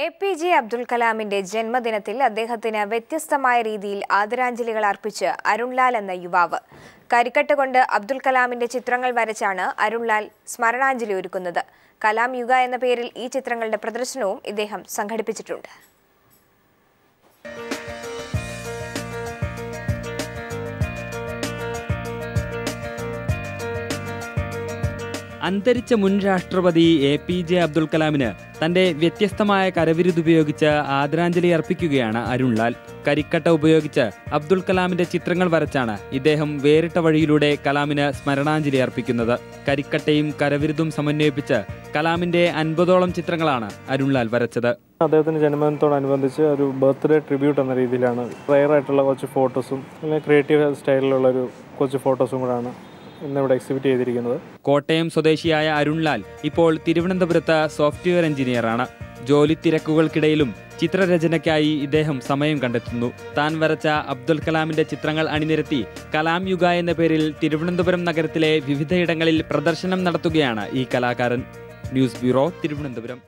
APJ Abdul കലാമിന്റെ ജന്മദിനത്തിൽ അദ്ദേഹത്തിന് വ്യത്യസ്തമായ രീതിയിൽ ആദരാഞ്ജലികൾ അർപ്പിച്ച് അരുൺലാൽ എന്ന യുവാവ്. കരിക്കട്ട കൊണ്ട് അബ്ദുൽ കലാമിന്റെ ചിത്രങ്ങൾ വരച്ചാണ് അരുൺലാൽ സ്മരണാഞ്ജലി ഒരുക്കുന്നത്. കലാം യുഗ എന്ന പേരിൽ ഈ ചിത്രങ്ങളുടെ പ്രദർശനവും ഇദ്ദേഹം സംഘടിപ്പിച്ചിട്ടുണ്ട്. അന്തരിച്ച മുൻ രാഷ്ട്രപതി APJ അബ്ദുൽ കലാമിന് തന്റെ വ്യത്യസ്തമായ കരവിരുതുപയോഗിച്ച് ആദരാഞ്ജലി അർപ്പിക്കുകയാണ് അരുൺലാൽ. കരിക്കട്ട ഉപയോഗിച്ച് അബ്ദുൽ കലാമിന്റെ ചിത്രങ്ങൾ വരച്ചാണ് ഇദ്ദേഹം വേറിട്ട വഴിയിലൂടെ കലാമിന് സ്മരണാഞ്ജലി അർപ്പിക്കുന്നത്. കരിക്കട്ടയും കരവിരുതും സമന്വയിപ്പിച്ച് കലാമിന്റെ 50ഓളം ചിത്രങ്ങളാണ് അരുൺലാൽ വരച്ചത്. അദ്ദേഹത്തിന്റെ ജന്മദിനത്തോടനുബന്ധിച്ച് ഒരു ബർത്ത്ഡേ ട്രിബ്യൂട്ട് എന്ന രീതിയിലാണ് റെയർ ആയിട്ടുള്ള കുറച്ച് ഫോട്ടോസും അല്ലെങ്കിൽ ക്രിയേറ്റീവ് സ്റ്റൈലിലുള്ള ഒരു കുറച്ച് ഫോട്ടോസും കൂടാണ് ഇന്നിവിടെ എക്സിബിറ്റ് ചെയ്തിരിക്കുന്നത്. കോട്ടയം സ്വദേശിയായ അരുൺലാൽ ഇപ്പോൾ തിരുവനന്തപുരത്ത് സോഫ്റ്റ്വെയർ എഞ്ചിനീയറാണ്. ജോലി തിരക്കുകൾക്കിടയിലും ചിത്രരചനയ്ക്കായി ഇദ്ദേഹം സമയം കണ്ടെത്തുന്നു. താൻ വരച്ച അബ്ദുൽ കലാമിന്റെ ചിത്രങ്ങൾ അണിനിരത്തി കലാം യുഗ എന്ന പേരിൽ തിരുവനന്തപുരം നഗരത്തിലെ വിവിധയിടങ്ങളിൽ പ്രദർശനം നടത്തുകയാണ് ഈ കലാകാരൻ. News bureau, Thiruvananthapuram.